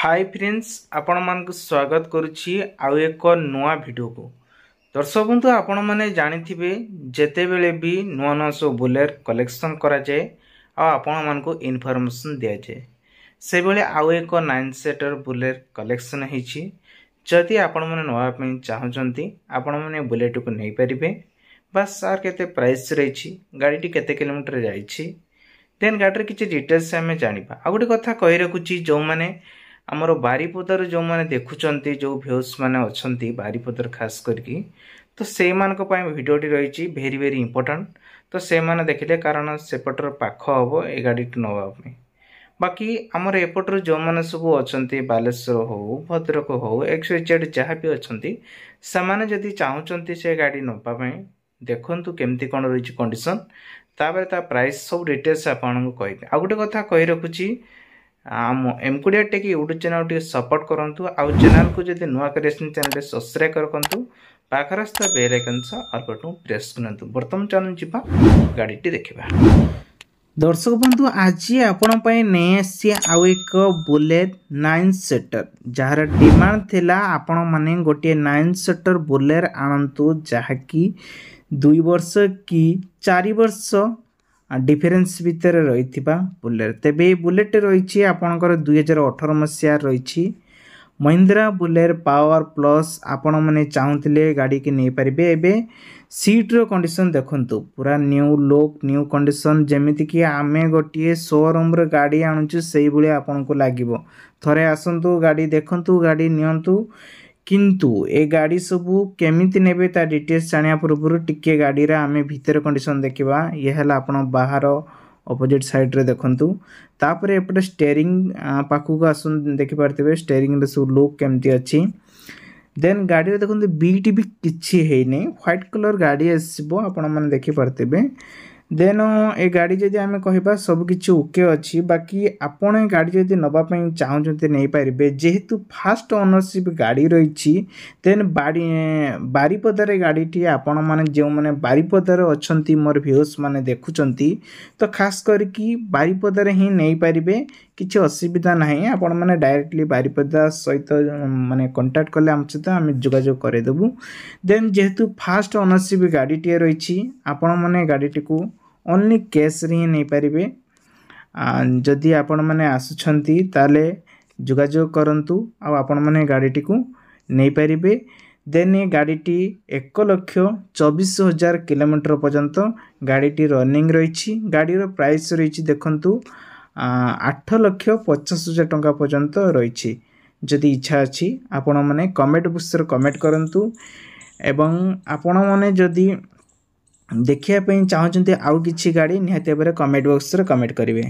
Hi friends आपण मान स्वागत करुच्ची आउ एक नुआ वीडियो को दर्शक बंधु आपण माने जानिथिबे जेते बेले भी नुआ नुआ सो बुलेट कलेक्शन करा जाए आ आपण मान को इन्फॉर्मेशन दिया जाए से बेले आउ एक 9 सीटर बुलेट कलेक्शन हेची जदि आपण माने नुआ पे चाहउचंती आपण माने बुलेट को नै परिबे बस सार केते प्राइस रहिची गाड़ी केते किलोमीटर जाईची देन गाड़ी किछि डिटेल्स हमें जानिबा आ गोटे कथा कहि रखुची जो माने आमर बारिपदार जो मैंने देखुंत जो भ्यूज मैंने अच्छा बारिपदार खास करके तो से भिडियोटी रही भेरी भेरी इंपोर्टाट तो से मैंने देखिले कारण सेपटर पाख हम ए गाड़ी नापी बाकी आमर एपटर जो मैंने सब अच्छा बालेश्वर हो भद्रक हो एक्सजेड जहाँ भी अच्छा से जदि चाहते से गाड़ी नापी देखु केमती कौन रही कंडीशन तापर ता प्राइस सब डिटेल्स आपको कहे आ गोटे कथा कही रखुची आम एमकुडिया टेक यूट्यूब चैनल टे सपोर्ट करंतु आ चैनल को जदि नुआ क्रिएशन चैनल सब्सक्राइब करंतु पाखरस्थ बेल आइकन सा ऑल बटन प्रेस करंतु वर्तमान चैनल जिबा गाड़ीटी देखिबा दर्शक बंधु आज आपण पय ने आसी आउ एक बुलेट 9 सीटर जार डिमांड थिला आपण माने गोटे 9 सीटर बुलेट आनंतु जहाकी 2 वर्ष की 4 वर्ष डिफरेन्स भितर रही बुलेट तेबे बुलेट रही आपणकर 2018 मसीह रही महिंद्रा बुलेट पावर प्लस आपण मैंने चाहूले गाड़ी की नहीं पारे एबे सीट रो कंडीशन देखंतु पूरा न्यू लुक न्यू कंडीशन जेमिति कि आमे गोटे शोरूम रे गाड़ी आणुचु सेही भली आपन को लागिवो थरे आसंतु गाड़ी देखंतु गाड़ी नियंतु किंतु ए गाड़ी सबू केमिति नेबे ता डिटेल्स जानिया पूर्व टिके गाड़ी रा आमे भीतर कंडीशन देखिबा ये हला आपण बाहर ऑपोजिट साइड रे देखंतु तापरे एपटे स्टीयरिंग पाखु को आसुन देखि पारतिबे स्टीयरिंग रे सब लुक केमति अछि देन गाड़ी रे देखंतु बीट भी किछि हेइ नै व्हाइट कलर गाड़ी आसीबो आपण माने देखि पारतिबे देन ए गाड़ी जदि आमे कहिबा सब किछु ओके अछि बाकी आपण ए गाड़ी जदि नबा पई चाहउछते नै पारिबे जेहेतु फास्ट ओनरशिप गाड़ी रहिछि देन बारिपदार गाड़ीटी आपण माने जे माने बारिपदार अछंती मोर व्यूज माने देखुचंती तो खास करके बारिपदार ही नै पारिबे किछि असुविधा नाही आपण माने डायरेक्टली बारिपदा सहित माने कांटेक्ट करले हम सहित हम जोगाजोग करे देबु देन जेहेतु फास्ट ओनरशिप गाड़ीटी रहिछि आपण माने गाड़ीटी को ओनली कैश रे नहीं पारिबे जदि आपण माने आसुछंती ताले जोगाजोग करंतु आ आपण माने गाड़ीटी को नहीं पारिबे देन ये गाड़ीटी 1,24,000 किलोमीटर पर्यंत गाड़ीटी रनिंग रही गाड़ी रो प्राइस रही देखंतु 8,50,000 टंका पर्यंत रही जदि इच्छा अछि आपण माने कमेंट बॉक्स रे कमेंट करंतु एवं आपण माने जदि देखिया पे चाहते आउ किछि गाड़ी निहाती भाबरे कमेंट बॉक्स रे कमेंट करिवे।